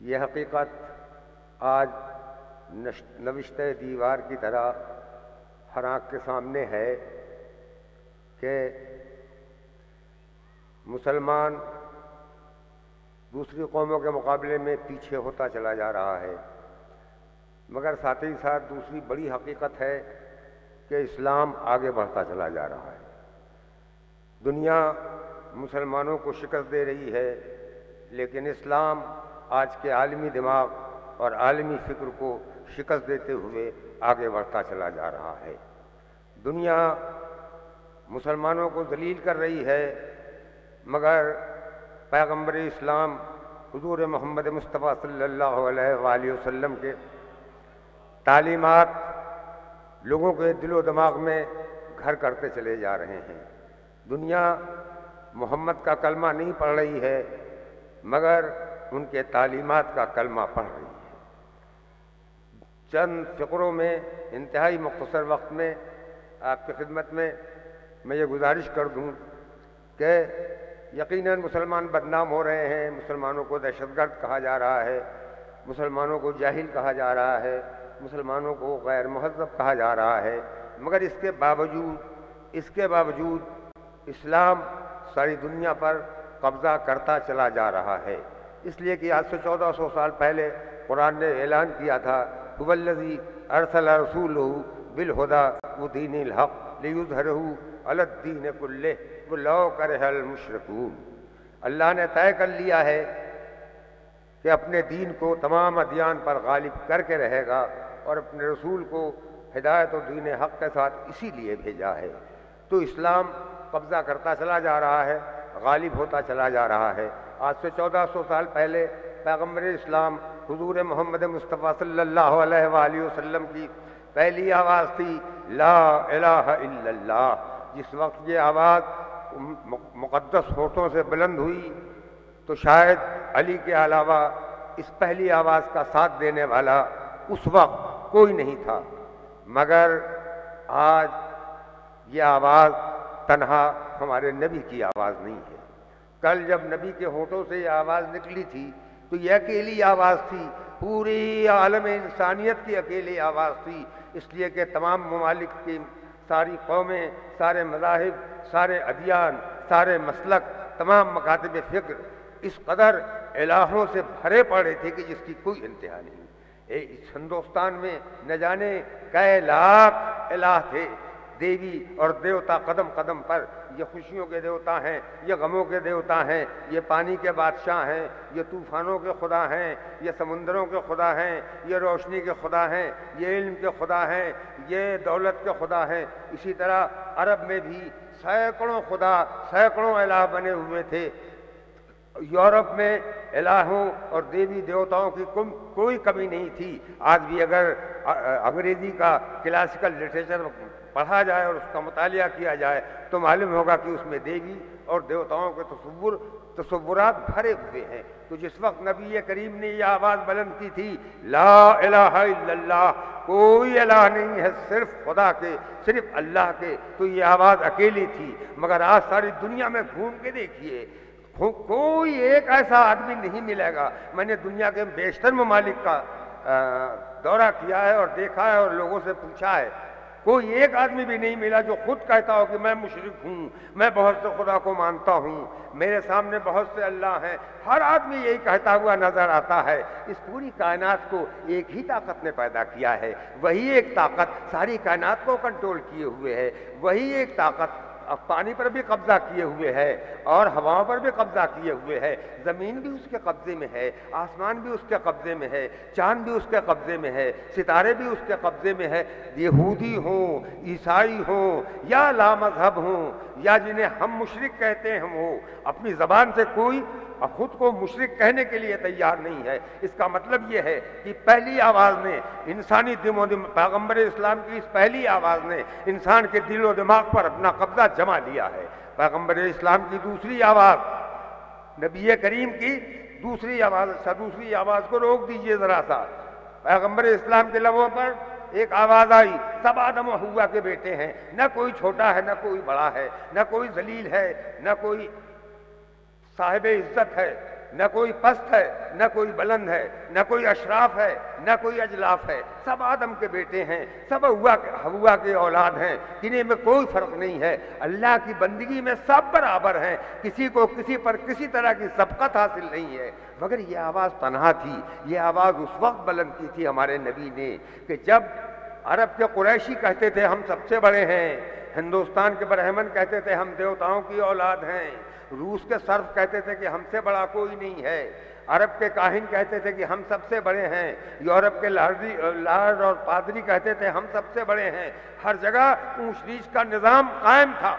یہ حقیقت آج نوشتہ دیوار کی طرح ہر آنکھ کے سامنے ہے کہ مسلمان دوسری قوموں کے مقابلے میں پیچھے ہوتا چلا جا رہا ہے، مگر ساتھ ہی ساتھ دوسری بڑی حقیقت ہے کہ اسلام آگے بڑھتا چلا جا رہا ہے۔ دنیا مسلمانوں کو شکست دے رہی ہے، لیکن اسلام آج کے عالمی دماغ اور عالمی فکر کو شکست دیتے ہوئے آگے بڑھتا چلا جا رہا ہے۔ دنیا مسلمانوں کو ذلیل کر رہی ہے، مگر پیغمبر اسلام حضور محمد مصطفیٰ صلی اللہ علیہ وآلہ وسلم کے تعلیمات لوگوں کے دل و دماغ میں گھر کرتے چلے جا رہے ہیں۔ دنیا محمد کا کلمہ نہیں پڑھ رہی ہے، مگر ان کے تعلیمات کا کلمہ پڑھ رہی ہے۔ چند فقروں میں انتہائی مختصر وقت میں آپ کی خدمت میں یہ گزارش کر دوں کہ یقیناً مسلمان بدنام ہو رہے ہیں، مسلمانوں کو دہشت گرد کہا جا رہا ہے، مسلمانوں کو جاہل کہا جا رہا ہے، مسلمانوں کو غیر مہذب کہا جا رہا ہے، مگر اس کے باوجود اسلام ساری دنیا پر قبضہ کرتا چلا جا رہا ہے۔ اس لیے کہ آج سے 1400 سال پہلے قرآن نے اعلان کیا تھا هو الذی ارسل رسولہ بالہدی ودین الحق لیظہرہ علی الدین کلہ ولو کرہ المشرکون۔ اللہ نے طے کر لیا ہے کہ اپنے دین کو تمام ادیان پر غالب کر کے رہے گا، اور اپنے رسول کو ہدایت و دین حق کے ساتھ اسی لیے بھیجا ہے۔ تو اسلام قبضہ کرتا چلا جا رہا ہے، غالب ہوتا چلا جا رہا ہے۔ آج سے 1400 سال پہلے پیغمبر اسلام حضور محمد مصطفیٰ صلی اللہ علیہ وآلہ وسلم کی پہلی آواز تھی لا الہ الا اللہ۔ جس وقت یہ آواز مقدس ہونٹوں سے بلند ہوئی تو شاید علی کے علاوہ اس پہلی آواز کا ساتھ دینے والا اس وقت کوئی نہیں تھا، مگر آج یہ آواز تنہا ہمارے نبی کی آواز نہیں ہے۔ کل جب نبی کے ہونٹوں سے یہ آواز نکلی تھی تو یہ اکیلی آواز تھی، پوری عالم انسانیت کی اکیلی آواز تھی، اس لیے کہ تمام ممالک کی ساری قومیں، سارے مذاہب، سارے ادیان، سارے مسلک، تمام مکاتب فکر اس قدر الہوں سے بھرے پڑے تھے کہ جس کی کوئی انتہا نہیں۔ اس ہندوستان میں نہ جانے کئی لاکھ الہ تھے، دیوی اور دیوتا قدم قدم پر۔ یہ خوشیوں کے دیوتا ہیں، یہ غموں کے دیوتا ہیں، یہ پانی کے بادشاہ ہیں، یہ طوفانوں کے خدا ہیں، یہ سمندروں کے خدا ہیں، یہ روشنی کے خدا ہیں، یہ علم کے خدا ہیں، یہ دولت کے خدا ہیں۔ اسی طرح عرب میں بھی سینکڑوں خدا، سینکڑوں الہ بنے ہوئے تھے۔ یورپ میں الہوں اور دیوی دیوتاؤں کی کوئی کمی نہیں تھی۔ آج بھی اگر انگریزی کا کلاسیکل لٹریچر پڑھا جائے اور اس کا مطالعہ کیا جائے تو معلوم ہوگا کہ اس میں دیوی اور دیوتاؤں کے تصورات بھرے ہوئے ہیں۔ تو جس وقت نبی کریم نے یہ آواز بلند کی تھی لا الہ الا اللہ، کوئی الہ نہیں ہے صرف خدا کے، صرف اللہ کے، تو یہ آواز اکیلی تھی۔ مگر آج ساری دنیا میں گھوم کے دیکھیے، کوئی ایک ایسا آدمی نہیں ملے گا۔ میں نے دنیا کے بیشتر ممالک کا دورہ کیا ہے اور دیکھا ہے اور لوگوں سے پوچھا ہے، کوئی ایک آدمی بھی نہیں ملا جو خود کہتا ہو کہ میں مشرک ہوں، میں بہت سے خدا کو مانتا ہوں، میرے سامنے بہت سے اللہ ہیں۔ ہر آدمی یہی کہتا ہوا نظر آتا ہے۔ اس پوری کائنات کو ایک ہی طاقت نے پیدا کیا ہے، وہی ایک طاقت ساری کائنات کو کنٹرول کیے ہوئے ہے، وہی ایک طاقت پانی پر بھی قبضہ کیے ہوئے ہے اور ہواؤں پر بھی قبضہ کیے ہوئے ہے۔ زمین بھی اس کے قبضے میں ہے، آسمان بھی اس کے قبضے میں ہے، چاند بھی اس کے قبضے میں ہے، ستارے بھی اس کے قبضے میں ہے۔ یہودی ہوں، عیسائی ہوں یا لامذہب ہوں یا جنہیں ہم مشرک کہتے ہیں وہ اپنی زبان سے کوئی خود کو مشرک کہنے کے لیے تیار نہیں ہے۔ اس کا مطلب یہ ہے کہ پہلی آواز نے انسانی پیغمبر اسلام کی اس پہلی آواز نے انسان کے دل و دماغ پر اپنا قبضہ جما لیا ہے۔ پیغمبر اسلام کی دوسری آواز، نبی کریم کی دوسری آواز کو روک دیجئے ذرا سا۔ پیغمبر اسلام کے لبوں پر ایک آواز آئی، سب آدم و حوا کے بیٹے ہیں، نہ کوئی چھوٹا ہے نہ کوئی بڑا ہے، نہ کوئی ذلیل ہے نہ کوئی صاحب عزت ہے، نہ کوئی پست ہے نہ کوئی بلند ہے، نہ کوئی اشراف ہے نہ کوئی اجلاف ہے، سب آدم کے بیٹے ہیں، سب ہوا کے اولاد ہیں، انہیں میں کوئی فرق نہیں ہے، اللہ کی بندگی میں سب برابر ہیں، کسی کو کسی پر کسی طرح کی سبقت حاصل نہیں ہے۔ مگر یہ آواز تنہا تھی، یہ آواز اس وقت بلند کی تھی ہمارے نبی نے کہ جب عرب کے قریشی کہتے تھے ہم سب سے بڑے ہیں، ہندوستان کے برہمن کہتے تھے ہم دیوتاؤں کی اولاد ہیں، روس کے صرف کہتے تھے کہ ہم سے بڑا کوئی نہیں ہے، عرب کے کاہن کہتے تھے کہ ہم سب سے بڑے ہیں، یورپ کے لارڈ اور پادری کہتے تھے ہم سب سے بڑے ہیں، ہر جگہ اونچ نیچ کا نظام قائم تھا،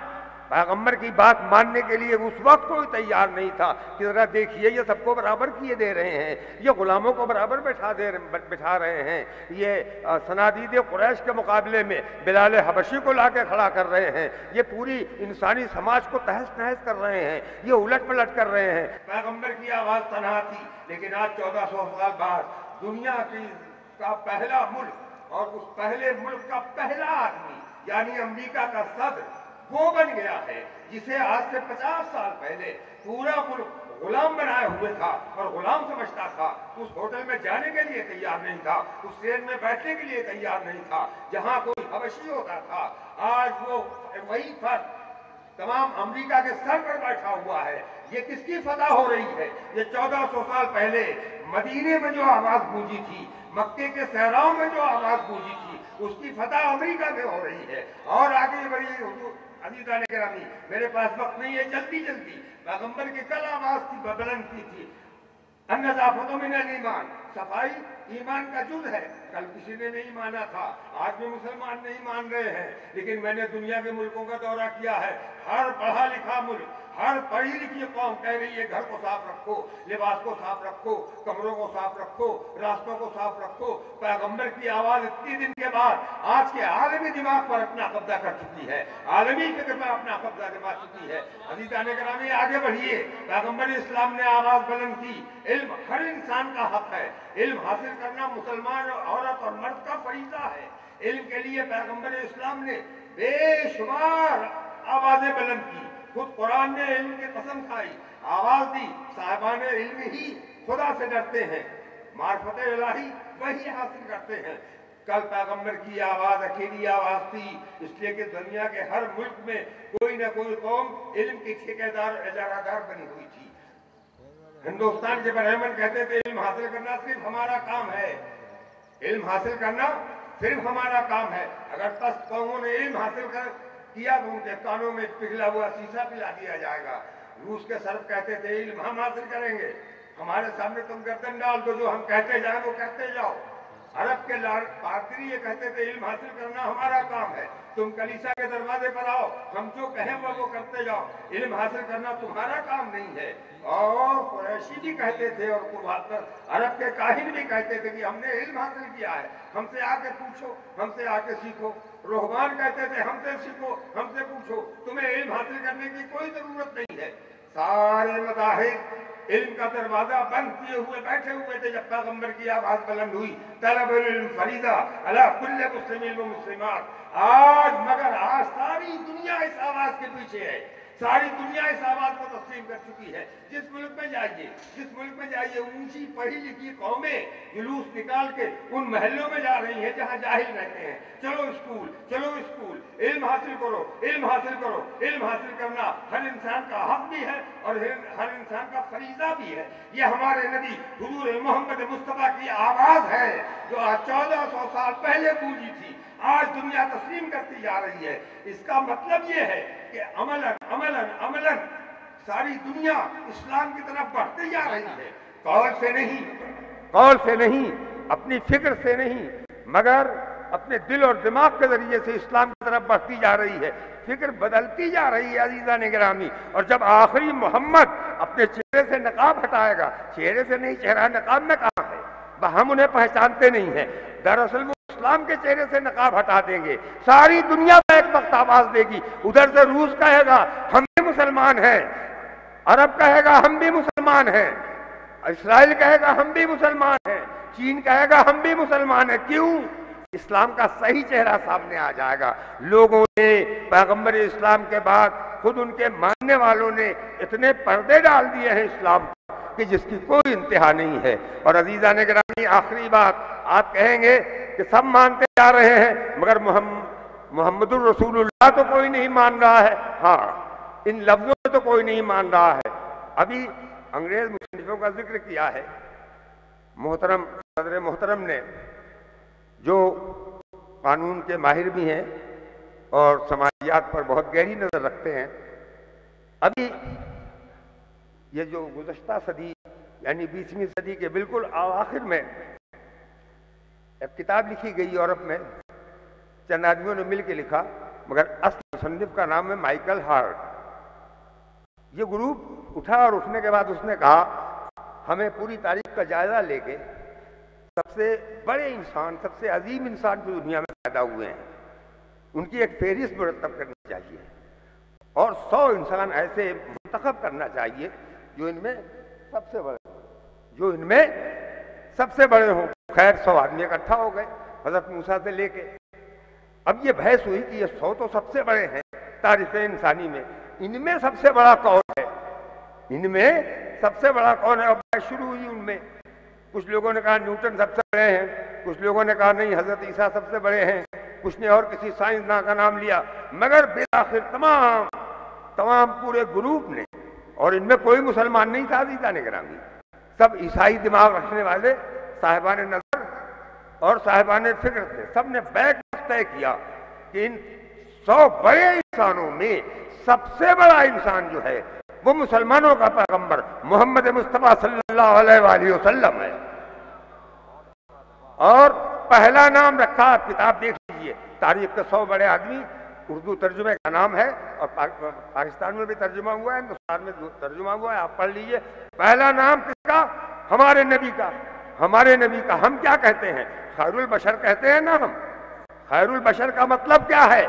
پیغمبر کی بات ماننے کے لیے اس وقت کوئی تیار نہیں تھا کہ ذرا دیکھیے یہ سب کو برابر کیے دے رہے ہیں، یہ غلاموں کو برابر بٹھا رہے ہیں، یہ صنادید قریش کے مقابلے میں بلال حبشی کو لا کے کھڑا کر رہے ہیں، یہ پوری انسانی سماج کو تہس نہس کر رہے ہیں، یہ الٹ پلٹ کر رہے ہیں۔ پیغمبر کی آواز تنہا تھی، لیکن آج 1400 سال بعد دنیا کا پہلا ملک اور اس پہلے ملک کا پہلا آدمی یعنی امریکہ کا صدر وہ بن گیا ہے جسے آج سے 50 سال پہلے پورا ملک غلام بنائے ہوئے تھا اور غلام سمجھتا تھا، اس ہوٹل میں جانے کے لیے تیار نہیں تھا، اس ٹرین میں بیٹھنے کے لیے تیار نہیں تھا جہاں کوئی حبشی ہوتا تھا، آج وہ وہی فرد تمام امریکہ کے سر پر بیٹھا ہوا ہے۔ یہ کس کی فتح ہو رہی ہے؟ یہ 1400 سال پہلے مدینے میں جو آواز گونجی تھی، مکے کے صحراؤں میں جو آواز گونجی تھی، اس کی فتح امریکہ میں ہو رہی ہے۔ اور آگے بڑی حضور عزیزان گرامی، میرے پاس وقت نہیں ہے، جلدی پیغمبر کی کل آواز تھی بلند کی تھی، النظافۃ من الایمان، صفائی ایمان کا جز ہے۔ کل کسی نے نہیں مانا تھا، آج بھی مسلمان نہیں مان رہے ہیں، لیکن میں نے دنیا کے ملکوں کا دورہ کیا ہے، ہر پڑھا لکھا ملک، ہر پڑھی لکھی قوم کہہ رہی ہے گھر کو صاف رکھو، لباس کو صاف رکھو، کمروں کو صاف رکھو، راستوں کو صاف رکھو۔ پیغمبر کی آواز اتنی دن کے بعد آج کے عالمی دماغ پر اپنا قبضہ کر چکی ہے، عالمی فکر پر اپنا قبضہ جما چکی ہے۔ عزیزان گرامی آگے بڑھیے، پیغمبر اسلام نے آواز بلند کی، علم ہر انسان کا حق ہے، علم حاصل کرنا مسلمان عورت اور مرد کا فریضہ ہے۔ علم کے لیے پیغمبر اسلام نے بے شمار آوازیں بلند کی، خود قرآن نے علم کی قسم کھائی، آواز دی، صاحبان علم ہی خدا سے ڈرتے ہیں، معرفت الہی وہی حاصل کرتے ہیں۔ کل پیغمبر کی آواز اکیلی آواز تھی، اس لیے کہ دنیا کے ہر ملک میں کوئی نہ کوئی قوم علم کی ٹھیکیدار اجارہ دار بنی ہوئی تھی۔ ہندوستان کے برہمن کہتے تھے علم حاصل کرنا صرف ہمارا کام ہے، علم حاصل کرنا صرف ہمارا کام ہے۔ اگر 10 قوموں نے علم حاصل کیا تو ان کے کانوں میں پگھلا ہوا شیشہ پلا دیا جائے گا۔ روس کے صرف کہتے تھے علم ہم حاصل کریں گے، ہمارے سامنے تم گردن ڈال دو، جو ہم کہتے جائیں وہ کرتے جاؤ۔ عرب کے پادری یہ کہتے تھے علم حاصل کرنا ہمارا کام ہے، تم کلیسا کے دروازے پر آؤ، ہم جو کہیں وہ کرتے جاؤ، علم حاصل کرنا تمہارا کام نہیں ہے۔ اور قریشی بھی کہتے تھے اور عرب کے کاہن بھی کہتے تھے کہ ہم نے علم حاصل کیا ہے، ہم سے آ کے پوچھو، ہم سے آ کے سیکھو۔ رہبان کہتے تھے ہم سے سیکھو، ہم سے پوچھو، تمہیں علم حاصل کرنے کی کوئی ضرورت نہیں ہے۔ سارے مذاہب علم کا دروازہ بند کیے ہوئے بیٹھے ہوئے تھے جب پیغمبر کی آواز بلند ہوئی، طلب العلم فریضہ علی کل مسلم و مسلمات۔ مگر آج ساری دنیا اس آواز کے پیچھے ہے، ساری دنیا اس آواز کو تسلیم کر چکی ہے۔ جس ملک میں جائیے اونچی پڑھی لکھی قومیں جلوس نکال کے ان محلوں میں جا رہی ہیں جہاں جاہل رہتے ہیں، چلو اسکول، علم حاصل کرو، علم حاصل کرو۔ علم حاصل کرنا ہر انسان کا حق بھی ہے اور ہر انسان کا فریضہ بھی ہے۔ یہ ہمارے نبی حضور محمد مصطفیٰ کی آواز ہے جو آج 1400 سال پہلے گونجی تھی، آج دنیا تسلیم کرتی جا رہی ہے۔ اس کا مطلب یہ ہے کہ عملاً ساری دنیا اسلام کی طرف بڑھتی جا رہی ہے، قول سے نہیں، اپنی فکر سے نہیں، مگر اپنے دل اور دماغ کے ذریعے سے اسلام کی طرف بڑھتی جا رہی ہے، فکر بدلتی جا رہی ہے۔ عزیزان گرامی، اور جب آخری محمد اپنے چہرے سے نقاب ہٹائے گا، چہرے سے نہیں، چہرہ نقاب میں کہاں ہے؟ ہم انہیں پہچانتے نہیں ہیں، دراصل وہ اسلام کے چہرے سے نقاب ہٹا دیں گے، ساری دنیا میں ایک وقت آواز دے گی، ادھر سے روس کہے گا ہم بھی مسلمان ہیں، عرب کہے گا ہم بھی مسلمان ہیں، اسرائیل کہے گا ہم بھی مسلمان ہیں، چین کہے گا ہم بھی مسلمان ہیں۔ کیوں؟ اسلام کا صحیح چہرہ سامنے آ جائے گا۔ لوگوں نے پیغمبر اسلام کے بعد خود ان کے ماننے والوں نے اتنے پردے ڈال دیے ہیں اسلام کہ جس کی کوئی انتہا نہیں ہے۔ اور عزیزان گرامی، آخری بات، آپ کہیں گے کہ سب مانتے جا رہے ہیں مگر محمد الرسول اللہ تو کوئی نہیں مان رہا ہے۔ ہاں، ان لفظوں میں تو کوئی نہیں مان رہا ہے۔ ابھی انگریز مصنفوں کا ذکر کیا ہے، محترم صدر محترم نے، جو قانون کے ماہر بھی ہیں اور سماجیات پر بہت گہری نظر رکھتے ہیں۔ ابھی یہ جو گزشتہ صدی یعنی 20ویں صدی کے بالکل آخر میں ایک کتاب لکھی گئی یورپ میں، چند آدمیوں نے مل کے لکھا، مگر اصل مصنف کا نام ہے مائیکل ہارٹ۔ یہ گروپ اٹھا اور اٹھنے کے بعد اس نے کہا ہمیں پوری تاریخ کا جائزہ لے کے سب سے بڑے انسان، سب سے عظیم انسان جو دنیا میں پیدا ہوئے ہیں ان کی ایک فہرست مرتب کرنی چاہیے، اور 100 انسان ایسے منتخب کرنا چاہیے جو ان میں سب سے بڑے ہوں۔ خیر 100 آدمی اکٹھا ہو گئے حضرت موسیٰ سے لے کے۔ اب یہ بحث ہوئی کہ یہ 100 تو سب سے بڑے ہیں تاریخ انسانی میں، ان میں سب سے بڑا کون ہے؟ ان میں سب سے بڑا کون ہے؟ اب بحث شروع ہوئی ان میں۔ کچھ لوگوں نے کہا نیوٹن سب سے بڑے ہیں، کچھ لوگوں نے کہا نہیں حضرت عیسیٰ سب سے بڑے ہیں، کچھ نے اور کسی سائنسداں کا نام لیا، مگر بالآخر تمام پورے گروپ نے، اور ان میں کوئی مسلمان نہیں تھا عزیزان گرامی، سب عیسائی دماغ رکھنے والے صاحبان نظر اور صاحبان فکر تھے، سب نے بیک وقت طے کیا کہ ان 100 بڑے انسانوں میں سب سے بڑا انسان جو ہے وہ مسلمانوں کا پیغمبر محمد مصطفیٰ صلی اللہ علیہ وآلہ وسلم ہے۔ اور پہلا نام رکھا، آپ کتاب دیکھ لیجئے، تاریخ کے 100 بڑے آدمی، اردو ترجمے کا نام ہے، اور پاکستان میں بھی ترجمہ ہوا ہے، ہندوستان میں ترجمہ ہوا ہے، آپ پڑھ لیجئے۔ پہلا نام کس کا؟ ہمارے نبی کا۔ ہمارے نبی کا ہم کیا کہتے ہیں؟ خیر البشر کہتے ہیں نا ہم۔ خیر البشر کا مطلب کیا ہے؟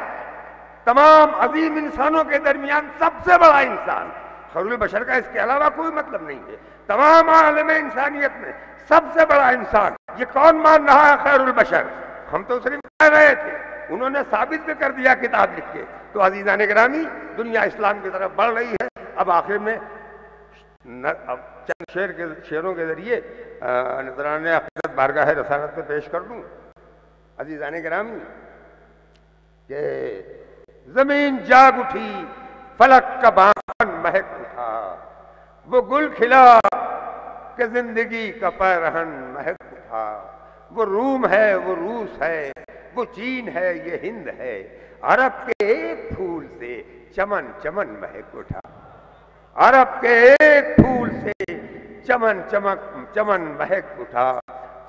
تمام عظیم انسانوں کے درمیان سب سے بڑا انسان۔ خیر البشر کا اس کے علاوہ کوئی مطلب نہیں ہے۔ تمام عالم انسانیت میں سب سے بڑا انسان، یہ کون مان رہا ہے خیر البشر؟ ہم تو صرف کہہ رہے تھے، انہوں نے ثابت بھی کر دیا کتاب لکھ کے۔ تو عزیزان گرامی، دنیا اسلام کی طرف بڑھ رہی ہے۔ اب آخر میں چند شعروں کے ذریعے نذرانِ عقیدت بارگاہ رسالت میں پیش کر دوں عزیزان گرامی، کہ زمین جاگ اٹھی، فلک کا بان مہک اٹھا، وہ گل کھلا کہ زندگی کا پیرہن مہک اٹھا، وہ روم ہے، وہ روس ہے، وہ چین ہے، یہ ہند ہے، عرب کے ایک پھول سے چمن چمن مہک اٹھا، عرب کے ایک پھول سے چمن مہک اٹھا،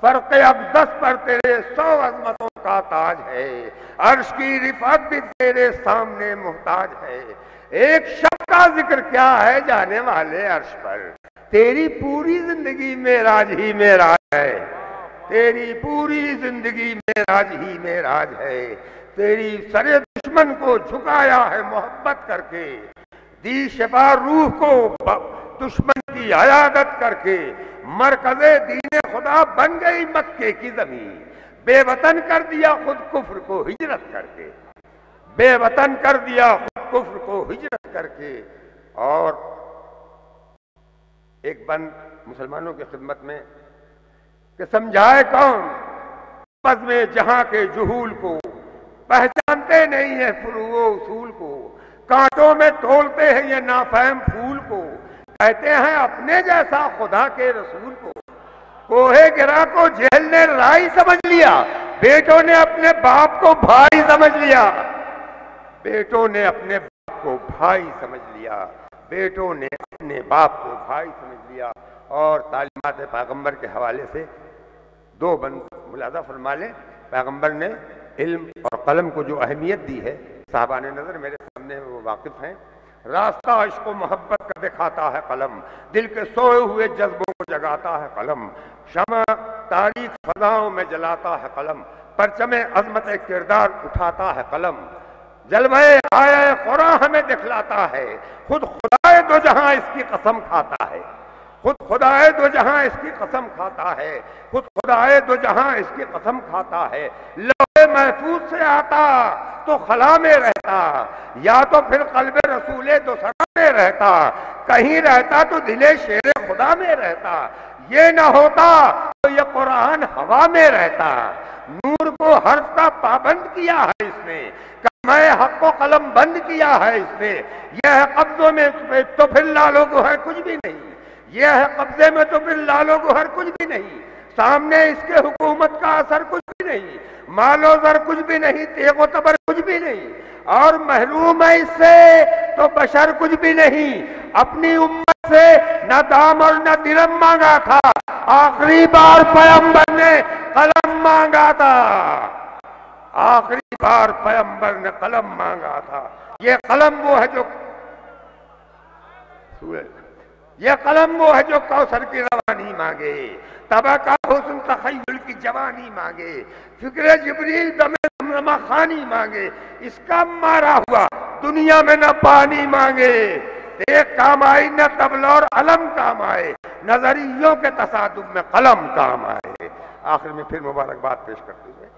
فرق اقدس پر تیرے 100 عظمتوں کا تاج ہے، عرش کی رفعت بھی تیرے سامنے محتاج ہے، ایک شب کا ذکر کیا ہے جانے والے عرش پر، تیری پوری زندگی معراج ہی معراج ہے، تیری پوری زندگی معراج ہی معراج ہے، تیری سر دشمن کو جھکایا ہے محبت کر کے، دی شفا روح کو دشمن کی عیادت کر کے، مرکز دین خدا بن گئی مکے کی زمین، بے وطن کر دیا خود کفر کو ہجرت کر کے، بے وطن کر دیا خود کفر کو ہجرت کر کے۔ اور ایک بند مسلمانوں کی خدمت میں کہ سمجھائے کون بزم جہاں کے جہول کو، پہچانتے نہیں ہیں فروع و اصول کو، کانٹوں میں تولتے ہیں یہ نافہم پھول کو، کہتے ہیں اپنے جیسا خدا کے رسول کو، کوہ گرا کو جہل نے رائی سمجھ لیا، بیٹوں نے اپنے باپ کو بھائی سمجھ لیا، بیٹوں نے اپنے باپ کو بھائی سمجھ لیا، بیٹوں نے اپنے باپ کو بھائی سمجھ لیا۔ اور تعلیمات پیغمبر کے حوالے سے 2 بند ملاحظہ فرما لیں۔ پیغمبر نے علم اور قلم کو جو اہمیت دی ہے، صاحبان نظر میرے سامنے وہ واقف ہیں۔ راستہ عشق و محبت کا دکھاتا ہے قلم، دل کے سوئے ہوئے جذبوں کو جگاتا ہے قلم، شمع تاریک فضاؤں میں جلاتا ہے قلم، پرچم عظمت کردار اٹھاتا ہے قلم، جلوہ آیا قرآن ہمیں دکھلاتا ہے، خود خدائے دو جہاں اس کی قسم کھاتا ہے، خود خدائے دو جہاں اس کی قسم کھاتا ہے، خود خدائے دو جہاں اس کی قسم کھاتا ہے، لوح محفوظ سے آتا تو خلا میں رہتا، یا تو پھر قلب رسول دوسرا میں رہتا، کہیں رہتا تو دل شیر خدا میں رہتا، یہ نہ ہوتا تو یہ قرآن ہوا میں رہتا۔ نور کو حرف کا پابند کیا ہے اس نے، میں حق کو قلم بند کیا ہے اس نے، یہ ہے قبضوں میں تو پھر لالو گوہر کچھ بھی نہیں، یہ ہے قبضے میں تو پھر لالو گوہر کچھ بھی نہیں، سامنے اس کے حکومت کا اثر کچھ بھی نہیں، مال و زر کچھ بھی نہیں، تیغ و تبر کچھ بھی نہیں، اور محروم ہے اس سے تو بشر کچھ بھی نہیں۔ اپنی امت سے نہ دام اور نہ درم مانگا تھا، آخری بار پیغمبر نے قلم مانگا تھا، آخری بار پیغمبر نے قلم مانگا تھا۔ یہ قلم وہ ہے جو کوثر کی روانی مانگے، تبا کا حسن تخیل کی جوانی مانگے، فکر جبریل دم زمزمہ خانی مانگے، اس کا مارا ہوا دنیا میں نہ پانی مانگے، ایک کام آئی نہ طبل اور علم کام آئے، نظریوں کے تصادم میں قلم کام آئے۔ آخر میں پھر مبارکباد پیش کرتے ہوئے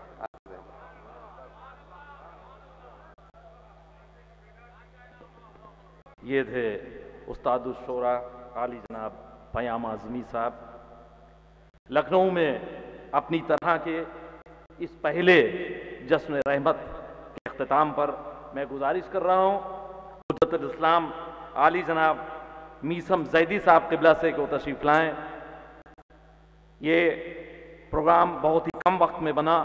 یہ تھے استاد الشورا عالی جناب پیام اعظمی صاحب۔ لکھنؤ میں اپنی طرح کے اس پہلے جشن رحمت کے اختتام پر میں گزارش کر رہا ہوں حجت الاسلام عالی جناب میثم زیدی صاحب قبلہ سے کو تشریف لائیں۔ یہ پروگرام بہت ہی کم وقت میں بنا،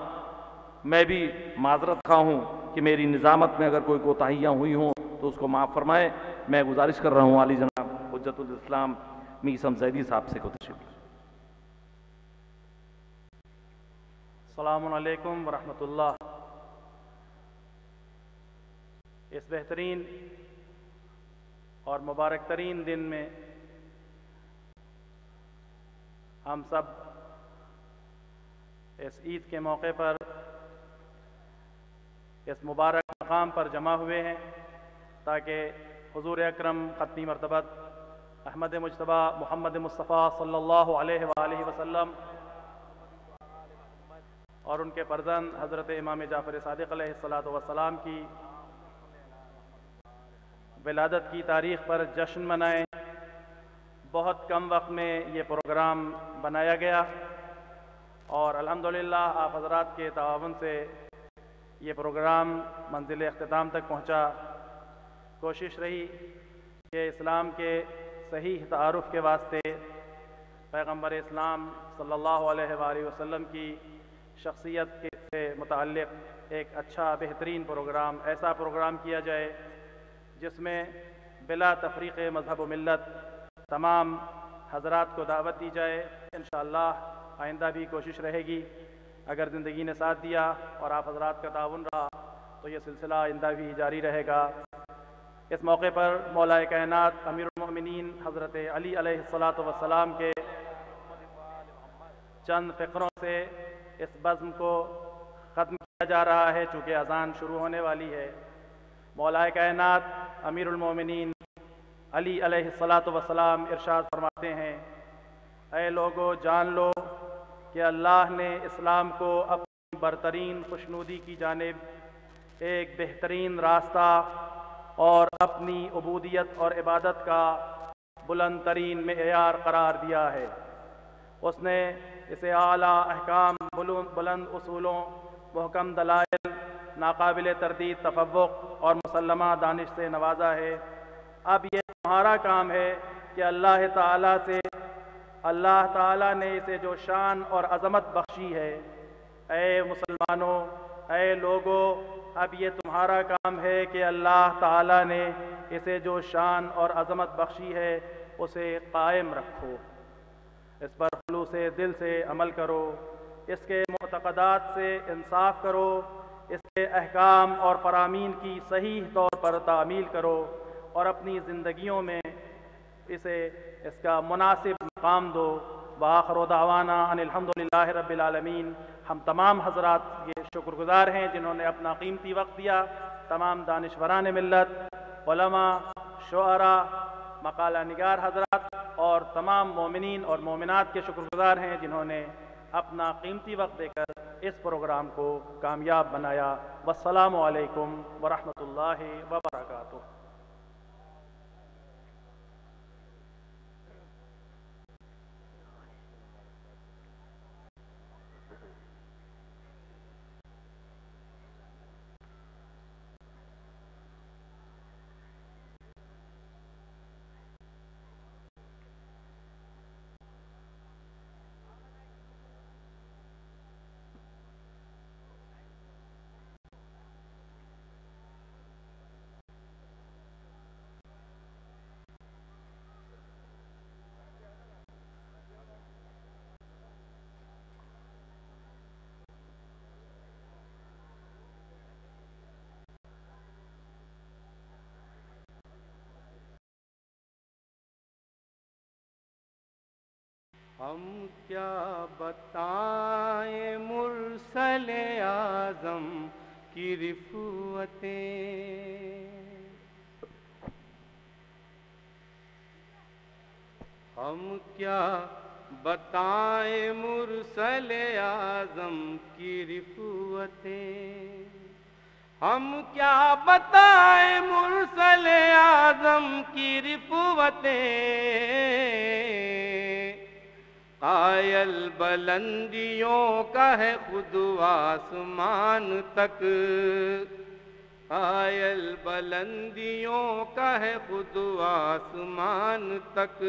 میں بھی معذرت خواہ ہوں کہ میری نظامت میں اگر کوئی کوتاہیاں ہوئی ہوں تو اس کو معاف فرمائیں۔ میں گزارش کر رہا ہوں عالی جناب حجت الاسلام میثم زیدی صاحب سے کو تشریف لائیں۔ السلام علیکم ورحمۃ اللہ۔ اس بہترین اور مبارک ترین دن میں ہم سب اس عید کے موقع پر اس مبارک مقام پر جمع ہوئے ہیں تاکہ حضور اکرم ختمی مرتبت احمد مجتبی محمد مصطفیٰ صلی اللہ علیہ وآلہ وسلم اور ان کے فرزند حضرت امام جعفر صادق علیہ السلام کی ولادت کی تاریخ پر جشن منائیں۔ بہت کم وقت میں یہ پروگرام بنایا گیا اور الحمدللہ آپ حضرات کے تعاون سے یہ پروگرام منزل اختتام تک پہنچا۔ کوشش رہی کہ اسلام کے صحیح تعارف کے واسطے پیغمبر اسلام صلی اللہ علیہ وآلہ وسلم کی شخصیت سے متعلق ایک اچھا بہترین پروگرام، ایسا پروگرام کیا جائے جس میں بلا تفریق مذہب و ملت تمام حضرات کو دعوت دی جائے۔ انشاءاللہ آئندہ بھی کوشش رہے گی، اگر زندگی نے ساتھ دیا اور آپ حضرات کا تعاون رہا تو یہ سلسلہ آئندہ بھی جاری رہے گا۔ اس موقع پر مولا کائنات امیر المؤمنین حضرت علی علیہ السلام کے چند فقروں سے اس بزم کو ختم کیا جا رہا ہے، چونکہ اذان شروع ہونے والی ہے۔ مولا کائنات امیر المؤمنین علی علیہ السلام ارشاد فرماتے ہیں، اے لوگو جان لو کہ اللہ نے اسلام کو اپنی برترین خوشنودی کی جانب ایک بہترین راستہ اور اپنی عبودیت اور عبادت کا بلند ترین معیار قرار دیا ہے۔ اس نے اسے اعلیٰ احکام، بلند اصولوں، محکم دلائل، ناقابل تردید تفوق اور مسلمہ دانش سے نوازا ہے۔ اب یہ تمہارا کام ہے کہ اللہ تعالیٰ نے اسے جو شان اور عظمت بخشی ہے، اے مسلمانوں، اے لوگو، اب یہ تمہارا کام ہے کہ اللہ تعالیٰ نے اسے جو شان اور عظمت بخشی ہے اسے قائم رکھو، اس پر خلوص دل سے عمل کرو، اس کے معتقدات سے انصاف کرو، اس کے احکام اور فرامین کی صحیح طور پر تعمیل کرو اور اپنی زندگیوں میں اس کا مناسب مقام دو۔ وآخر دعوانا ان الحمدللہ رب العالمین۔ ہم تمام حضرات کے شکر گزار ہیں جنہوں نے اپنا قیمتی وقت دیا، تمام دانشوران ملت، علماء، شعراء، مقالہ نگار حضرات اور تمام مومنین اور مومنات کے شکر گزار ہیں جنہوں نے اپنا قیمتی وقت دے کر اس پروگرام کو کامیاب بنایا۔ والسلام علیکم ورحمۃ اللہ وبرکاتہ۔ ہم کیا بتائیں مرسل اعظم کی رفعتیں، ہم کیا بتائیں مرسل اعظم کی رفعتیں، ہم کیا بتائیں مرسل اعظم کی رفعتیں، قائل بلندیوں کا ہے خود آسمان تک، قائل بلندیوں کا ہے خود آسمان تک،